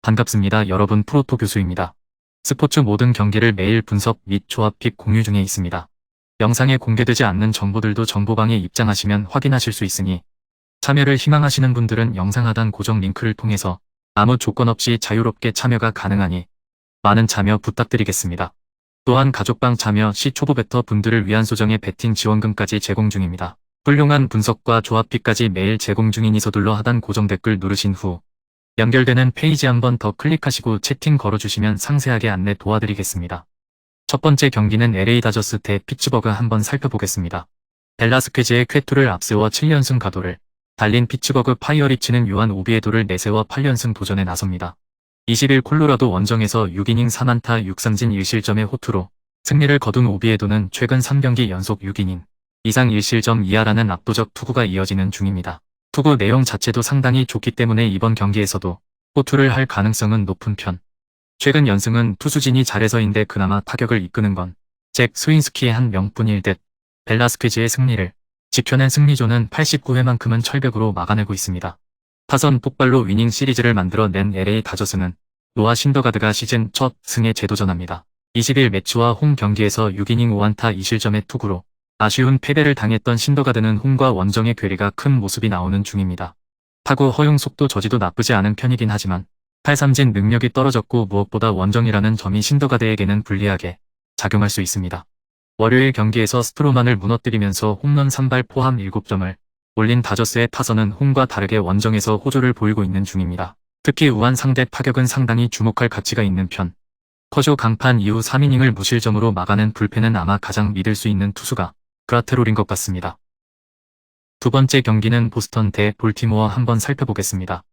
반갑습니다. 여러분, 프로토 교수입니다. 스포츠 모든 경기를 매일 분석 및 조합픽 공유 중에 있습니다. 영상에 공개되지 않는 정보들도 정보방에 입장하시면 확인하실 수 있으니 참여를 희망하시는 분들은 영상 하단 고정 링크를 통해서 아무 조건 없이 자유롭게 참여가 가능하니 많은 참여 부탁드리겠습니다. 또한 가족방 참여 시 초보 베터 분들을 위한 소정의 베팅 지원금까지 제공 중입니다. 훌륭한 분석과 조합픽까지 매일 제공 중이니 서둘러 하단 고정 댓글 누르신 후 연결되는 페이지 한번 더 클릭하시고 채팅 걸어주시면 상세하게 안내 도와드리겠습니다. 첫 번째 경기는 LA 다저스 대 피츠버그 한번 살펴보겠습니다. 벨라스퀘즈의 쾌투를 앞세워 7연승 가도를 달린 피츠버그 파이어리츠는 요한 오비에도를 내세워 8연승 도전에 나섭니다. 20일 콜로라도 원정에서 6이닝 4안타 6삼진 1실점의 호투로 승리를 거둔 오비에도는 최근 3경기 연속 6이닝 이상 1실점 이하라는 압도적 투구가 이어지는 중입니다. 투구 내용 자체도 상당히 좋기 때문에 이번 경기에서도 호투를 할 가능성은 높은 편. 최근 연승은 투수진이 잘해서인데 그나마 타격을 이끄는 건 잭 스윈스키의 한 명뿐일 듯 벨라스퀘즈의 승리를 지켜낸 승리조는 89회만큼은 철벽으로 막아내고 있습니다. 타선 폭발로 위닝 시리즈를 만들어낸 LA 다저스는 노아 신더가드가 시즌 첫 승에 재도전합니다. 20일 매치와 홈 경기에서 6이닝 5안타 2실점의 투구로 아쉬운 패배를 당했던 신더가드는 홈과 원정의 괴리가 큰 모습이 나오는 중입니다. 타구 허용 속도 저지도 나쁘지 않은 편이긴 하지만 탈삼진 능력이 떨어졌고 무엇보다 원정이라는 점이 신더가드에게는 불리하게 작용할 수 있습니다. 월요일 경기에서 스트로만을 무너뜨리면서 홈런 3발 포함 7점을 올린 다저스의 타선은 홈과 다르게 원정에서 호조를 보이고 있는 중입니다. 특히 우한 상대 타격은 상당히 주목할 가치가 있는 편. 커쇼 강판 이후 3이닝을 무실점으로 막아낸 불펜은 아마 가장 믿을 수 있는 투수가 그라테롤인 것 같습니다. 두 번째 경기는 보스턴 대 볼티모어 한번 살펴보겠습니다.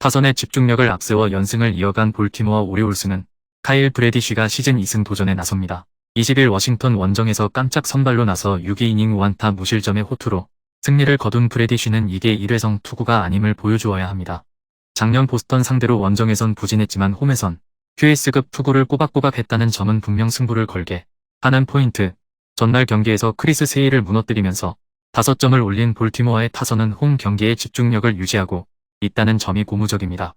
타선의 집중력을 앞세워 연승을 이어간 볼티모어 오리올스는 카일 브래디쉬가 시즌 2승 도전에 나섭니다. 20일 워싱턴 원정에서 깜짝 선발로 나서 6이닝 5안타 무실점의 호투로 승리를 거둔 브래디쉬는 이게 일회성 투구가 아님을 보여주어야 합니다. 작년 보스턴 상대로 원정에선 부진했지만 홈에선 QS급 투구를 꼬박꼬박 했다는 점은 분명 승부를 걸게 하는 포인트. 전날 경기에서 크리스 세일을 무너뜨리면서 5점을 올린 볼티모어의 타선은 홈 경기에 집중력을 유지하고 있다는 점이 고무적입니다.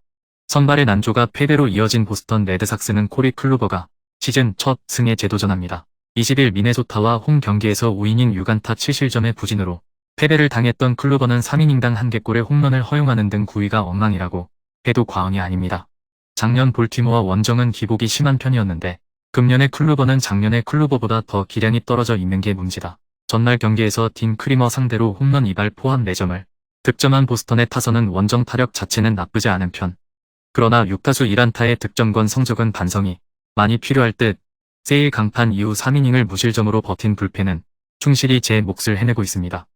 선발의 난조가 패배로 이어진 보스턴 레드삭스는 코리 클루버가 시즌 첫 승에 재도전합니다. 20일 미네소타와 홈 경기에서 5이닝 6안타 7실점의 부진으로 패배를 당했던 클루버는 3이닝당 1개골의 홈런을 허용하는 등 구위가 엉망이라고 해도 과언이 아닙니다. 작년 볼티모어 원정은 기복이 심한 편이었는데 금년의 클루버는 작년의 클루버보다 더 기량이 떨어져 있는 게 문제다. 전날 경기에서 딘 크리머 상대로 홈런 2발 포함 4점을 득점한 보스턴의 타선은 원정 타력 자체는 나쁘지 않은 편. 그러나 6타수 1안타의 득점권 성적은 반성이 많이 필요할 듯 세일 강판 이후 3이닝을 무실점으로 버틴 불펜은 충실히 제 몫을 해내고 있습니다.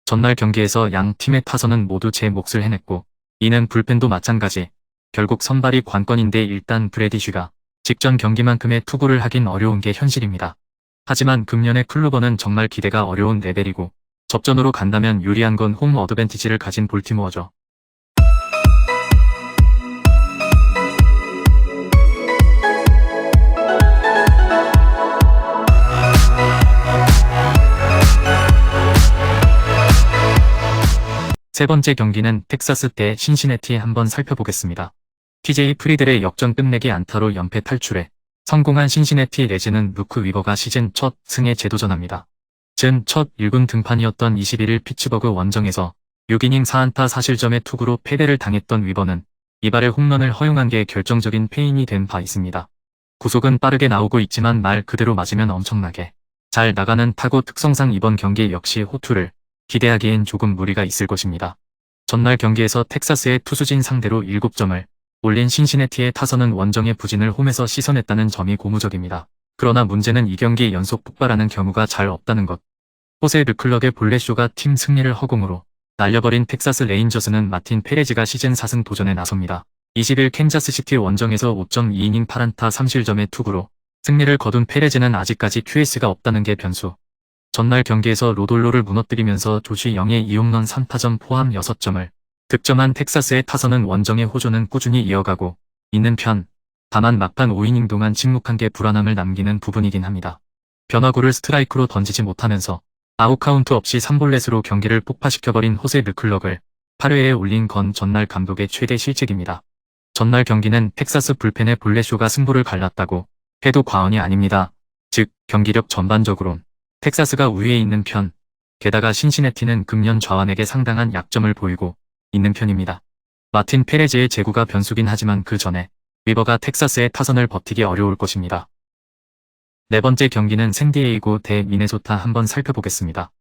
전날 경기에서 양 팀의 타선은 모두 제 몫을 해냈고 이는 불펜도 마찬가지. 결국 선발이 관건인데 일단 브래디쉬가 직전 경기만큼의 투구를 하긴 어려운 게 현실입니다. 하지만 금년의 클루버는 정말 기대가 어려운 레벨이고 접전으로 간다면 유리한 건 홈 어드밴티지를 가진 볼티모어죠. 세 번째 경기는 텍사스 대 신시내티 한번 살펴보겠습니다. TJ 프리들의 역전 끝내기 안타로 연패 탈출해 성공한 신시내티 레즈는 루크 위버가 시즌 첫 승에 재도전합니다. 즌 첫 1군 등판이었던 21일 피츠버그 원정에서 6이닝 4안타 4실점의 투구로 패배를 당했던 위버는 이발의 홈런을 허용한 게 결정적인 패인이 된 바 있습니다. 구속은 빠르게 나오고 있지만 말 그대로 맞으면 엄청나게 잘 나가는 타구 특성상 이번 경기 역시 호투를 기대하기엔 조금 무리가 있을 것입니다. 전날 경기에서 텍사스의 투수진 상대로 7점을 올린 신시내티의 타선은 원정의 부진을 홈에서 씻어냈다는 점이 고무적입니다. 그러나 문제는 이 경기 연속 폭발하는 경우가 잘 없다는 것. 호세 르클럭의 볼넷쇼가 팀 승리를 허공으로 날려버린 텍사스 레인저스는 마틴 페레즈가 시즌 4승 도전에 나섭니다. 20일 캔자스시티 원정에서 5.2이닝 8안타 3실점의 투구로 승리를 거둔 페레즈는 아직까지 QS가 없다는 게 변수. 전날 경기에서 로돌로를 무너뜨리면서 조시 영의 2홈런 3타점 포함 6점을 득점한 텍사스의 타선은 원정의 호조는 꾸준히 이어가고 있는 편. 다만 막판 5이닝 동안 침묵한 게 불안함을 남기는 부분이긴 합니다. 변화구를 스트라이크로 던지지 못하면서 아웃카운트 없이 3볼넷으로 경기를 폭파시켜버린 호세 르클럭을 8회에 올린 건 전날 감독의 최대 실책입니다. 전날 경기는 텍사스 불펜의 볼넷쇼가 승부를 갈랐다고 해도 과언이 아닙니다. 즉 경기력 전반적으론 텍사스가 우위에 있는 편, 게다가 신시내티는 금년 좌완에게 상당한 약점을 보이고 있는 편입니다. 마틴 페레즈의 제구가 변수긴 하지만 그 전에 위버가 텍사스의 타선을 버티기 어려울 것입니다. 네 번째 경기는 샌디에이고 대 미네소타 한번 살펴보겠습니다.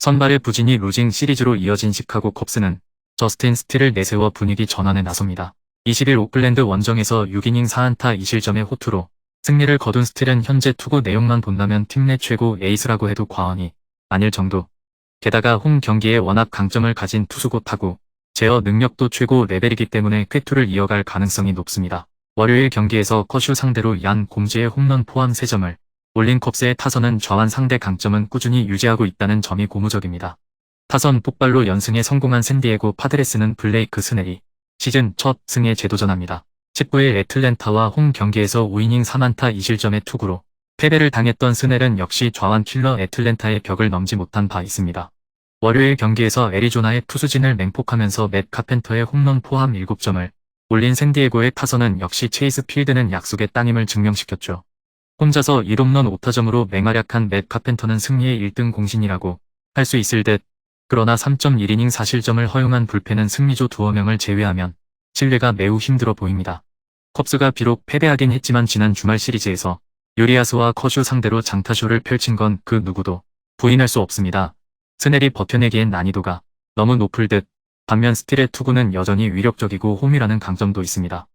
선발의 부진이 루징 시리즈로 이어진 시카고 컵스는 저스틴 스틸을 내세워 분위기 전환에 나섭니다. 20일 오클랜드 원정에서 6이닝 4안타 2실점의 호투로 승리를 거둔 스틸은 현재 투구 내용만 본다면 팀 내 최고 에이스라고 해도 과언이 아닐 정도. 게다가 홈 경기에 워낙 강점을 가진 투수고 타구, 제어 능력도 최고 레벨이기 때문에 쾌투를 이어갈 가능성이 높습니다. 월요일 경기에서 커쇼 상대로 얀 곰즈의 홈런 포함 3점을 올린 컵스의 타선은 좌완 상대 강점은 꾸준히 유지하고 있다는 점이 고무적입니다. 타선 폭발로 연승에 성공한 샌디에고 파드레스는 블레이크 스넬이 시즌 첫 승에 재도전합니다. 19일 애틀랜타와 홈 경기에서 5이닝 3안타 2실점의 투구로 패배를 당했던 스넬은 역시 좌완 킬러 애틀랜타의 벽을 넘지 못한 바 있습니다. 월요일 경기에서 애리조나의 투수진을 맹폭하면서 맷 카펜터의 홈런 포함 7점을 올린 샌디에고의 타선은 역시 체이스 필드는 약속의 따님을 증명시켰죠. 혼자서 1홈런 5타점으로 맹활약한 맷 카펜터는 승리의 1등 공신이라고 할 수 있을 듯, 그러나 3.1이닝 4실점을 허용한 불펜은 승리조 두어 명을 제외하면 신뢰가 매우 힘들어 보입니다. 컵스가 비록 패배하긴 했지만 지난 주말 시리즈에서 요리아스와 커쇼 상대로 장타쇼를 펼친 건 그 누구도 부인할 수 없습니다. 스넬이 버텨내기엔 난이도가 너무 높을 듯, 반면 스틸의 투구는 여전히 위력적이고 홈이라는 강점도 있습니다.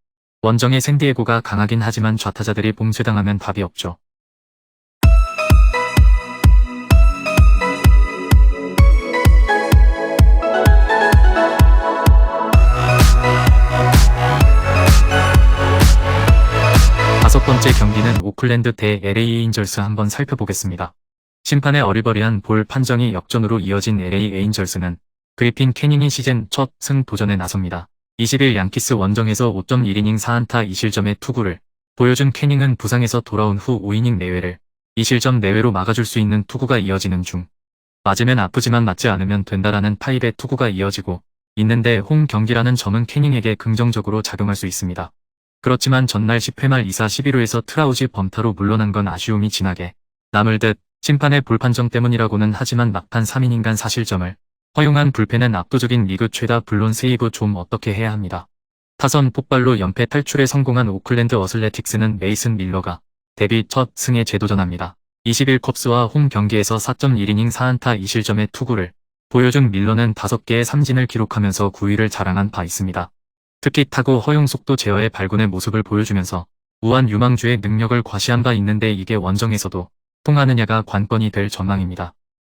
원정의 샌디에고가 강하긴 하지만 좌타자들이 봉쇄당하면 답이 없죠. 다섯 번째 경기는 오클랜드 대 LA 에인절스 한번 살펴보겠습니다. 심판의 어리버리한 볼 판정이 역전으로 이어진 LA 에인절스는 그리핀 캐닝이 시즌 첫 승 도전에 나섭니다. 20일 양키스 원정에서 5.1이닝 4안타 2실점의 투구를 보여준 캐닝은 부상에서 돌아온 후 5이닝 내외를 2실점 내외로 막아줄 수 있는 투구가 이어지는 중 맞으면 아프지만 맞지 않으면 된다라는 타입의 투구가 이어지고 있는데 홈 경기라는 점은 캐닝에게 긍정적으로 작용할 수 있습니다. 그렇지만 전날 10회 말 2사 11호에서 트라우지 범타로 물러난 건 아쉬움이 진하게 남을 듯, 심판의 볼 판정 때문이라고는 하지만 막판 3이닝간 4실점을 허용한 불펜은 압도적인 리그 최다, 물론 세이브 좀 어떻게 해야 합니다. 타선 폭발로 연패 탈출에 성공한 오클랜드 어슬레틱스는 메이슨 밀러가 데뷔 첫 승에 재도전합니다. 20일 컵스와 홈 경기에서 4.1이닝 4안타 2실점의 투구를 보여준 밀러는 5개의 삼진을 기록하면서 9위를 자랑한 바 있습니다. 특히 타구 허용 속도 제어의 발군의 모습을 보여주면서 우한 유망주의 능력을 과시한 바 있는데 이게 원정에서도 통하느냐가 관건이 될 전망입니다.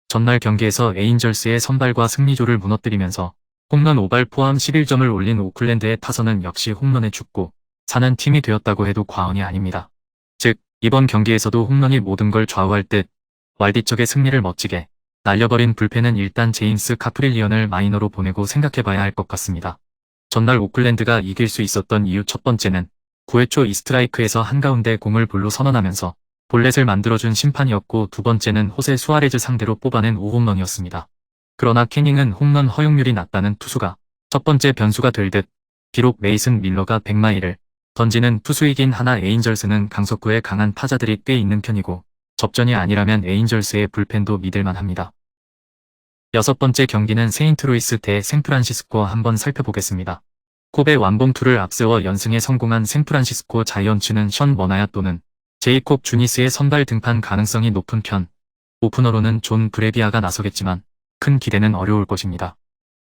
전날 경기에서 에인절스의 선발과 승리조를 무너뜨리면서 홈런 5발 포함 11점을 올린 오클랜드의 타선은 역시 홈런에 죽고 사는 팀이 되었다고 해도 과언이 아닙니다. 즉 이번 경기에서도 홈런이 모든 걸 좌우할 듯 왈디척의 승리를 멋지게 날려버린 불펜은 일단 제임스 카프릴리언을 마이너로 보내고 생각해봐야 할 것 같습니다. 전날 오클랜드가 이길 수 있었던 이유 첫 번째는 9회 초 이스트라이크에서 한가운데 공을 볼로 선언하면서 볼넷을 만들어준 심판이었고, 두 번째는 호세 수아레즈 상대로 뽑아낸 5홈런이었습니다. 그러나 캐닝은 홈런 허용률이 낮다는 투수가 첫 번째 변수가 될 듯, 비록 메이슨 밀러가 100마일을 던지는 투수이긴 하나 에인절스는 강속구에 강한 타자들이 꽤 있는 편이고 접전이 아니라면 에인절스의 불펜도 믿을만 합니다. 여섯 번째 경기는 세인트루이스 대 샌프란시스코 한번 살펴보겠습니다. 콥의 완봉투를 앞세워 연승에 성공한 샌프란시스코 자이언츠는 션 머나야 또는 제이콥 주니스의 선발 등판 가능성이 높은 편, 오프너로는 존 브레비아가 나서겠지만 큰 기대는 어려울 것입니다.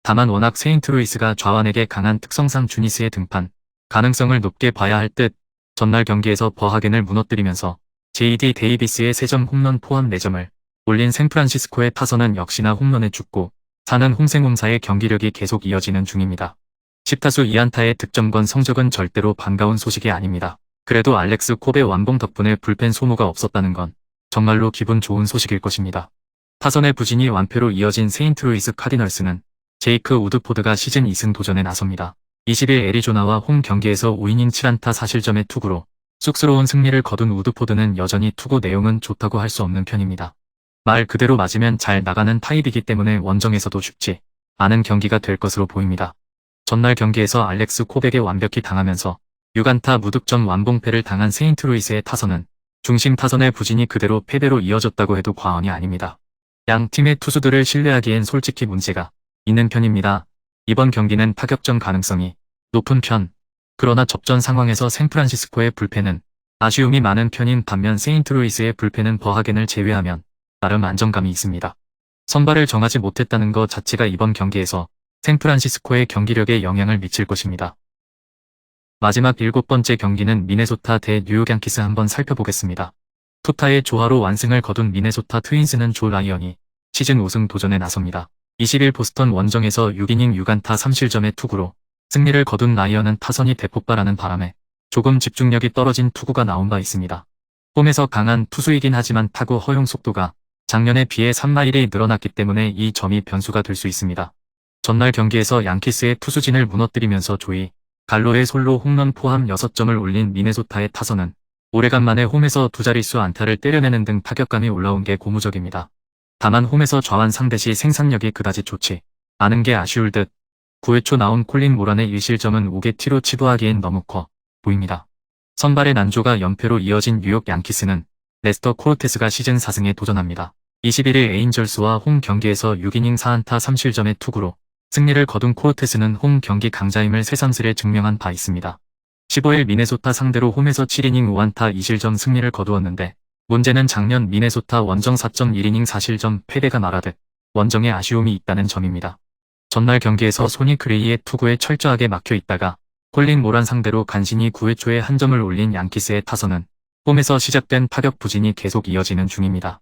다만 워낙 세인트루이스가 좌완에게 강한 특성상 주니스의 등판 가능성을 높게 봐야 할 듯, 전날 경기에서 버하겐을 무너뜨리면서 J.D. 데이비스의 3점 홈런 포함 4점을 올린 샌프란시스코의 타선은 역시나 홈런에 죽고 사는 홈생홈사의 경기력이 계속 이어지는 중입니다. 10타수 2안타의 득점권 성적은 절대로 반가운 소식이 아닙니다. 그래도 알렉스 콥의 완봉 덕분에 불펜 소모가 없었다는 건 정말로 기분 좋은 소식일 것입니다. 타선의 부진이 완패로 이어진 세인트루이스 카디널스는 제이크 우드포드가 시즌 2승 도전에 나섭니다. 20일 애리조나와 홈 경기에서 5이닝 7안타 4실점의 투구로 쑥스러운 승리를 거둔 우드포드는 여전히 투구 내용은 좋다고 할 수 없는 편입니다. 말 그대로 맞으면 잘 나가는 타입이기 때문에 원정에서도 쉽지 많은 경기가 될 것으로 보입니다. 전날 경기에서 알렉스 코백에 완벽히 당하면서 6안타 무득점 완봉패를 당한 세인트루이스의 타선은 중심 타선의 부진이 그대로 패배로 이어졌다고 해도 과언이 아닙니다. 양 팀의 투수들을 신뢰하기엔 솔직히 문제가 있는 편입니다. 이번 경기는 타격전 가능성이 높은 편. 그러나 접전 상황에서 샌프란시스코의 불펜은 아쉬움이 많은 편인 반면 세인트루이스의 불펜은 버하겐을 제외하면 나름 안정감이 있습니다. 선발을 정하지 못했다는 것 자체가 이번 경기에서 샌프란시스코의 경기력에 영향을 미칠 것입니다. 마지막 7번째 경기는 미네소타 대 뉴욕 양키스 한번 살펴보겠습니다. 투타의 조화로 완승을 거둔 미네소타 트윈스는 조 라이언이 시즌 우승 도전에 나섭니다. 20일 보스턴 원정에서 6이닝 6안타 3실점의 투구로 승리를 거둔 라이언은 타선이 대폭발하는 바람에 조금 집중력이 떨어진 투구가 나온 바 있습니다. 홈에서 강한 투수이긴 하지만 타구 허용 속도가 작년에 비해 3마일이 늘어났기 때문에 이 점이 변수가 될 수 있습니다. 전날 경기에서 양키스의 투수진을 무너뜨리면서 조이 갈로의 솔로 홈런 포함 6점을 올린 미네소타의 타선은 오래간만에 홈에서 두 자릿수 안타를 때려내는 등 타격감이 올라온 게 고무적입니다. 다만 홈에서 좌완 상대 시 생산력이 그다지 좋지 않은 게 아쉬울 듯 9회 초 나온 콜린 모란의 1실점은 5개티로 치부하기엔 너무 커 보입니다. 선발의 난조가 연패로 이어진 뉴욕 양키스는 레스터 코르테스가 시즌 4승에 도전합니다. 21일 에인절스와 홈 경기에서 6이닝 4안타 3실점의 투구로 승리를 거둔 코르테스는 홈 경기 강자임을 새삼스레 증명한 바 있습니다. 15일 미네소타 상대로 홈에서 7이닝 5안타 2실점 승리를 거두었는데 문제는 작년 미네소타 원정 4.1이닝 4실점 패배가 말하듯 원정에 아쉬움이 있다는 점입니다. 전날 경기에서 소니 크레이의 투구에 철저하게 막혀 있다가 콜린 모란 상대로 간신히 9회 초에 한 점을 올린 양키스의 타선은 홈에서 시작된 타격 부진이 계속 이어지는 중입니다.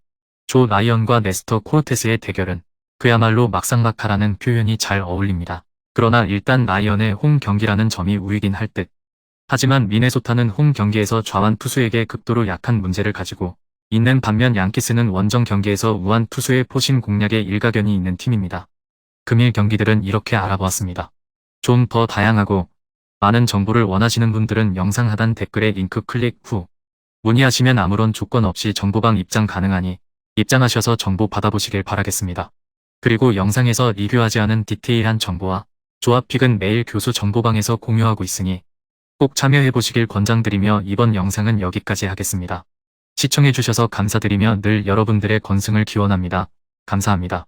조 라이언과 레스터 코르테스의 대결은 그야말로 막상막하라는 표현이 잘 어울립니다. 그러나 일단 라이언의 홈 경기라는 점이 우위긴 할 듯. 하지만 미네소타는 홈 경기에서 좌완 투수에게 극도로 약한 문제를 가지고 있는 반면 양키스는 원정 경기에서 우완 투수의 포심 공략에 일가견이 있는 팀입니다. 금일 경기들은 이렇게 알아보았습니다. 좀 더 다양하고 많은 정보를 원하시는 분들은 영상 하단 댓글에 링크 클릭 후 문의하시면 아무런 조건 없이 정보방 입장 가능하니 입장하셔서 정보 받아보시길 바라겠습니다. 그리고 영상에서 리뷰하지 않은 디테일한 정보와 조합픽은 매일 교수 정보방에서 공유하고 있으니 꼭 참여해보시길 권장드리며 이번 영상은 여기까지 하겠습니다. 시청해주셔서 감사드리며 늘 여러분들의 건승을 기원합니다. 감사합니다.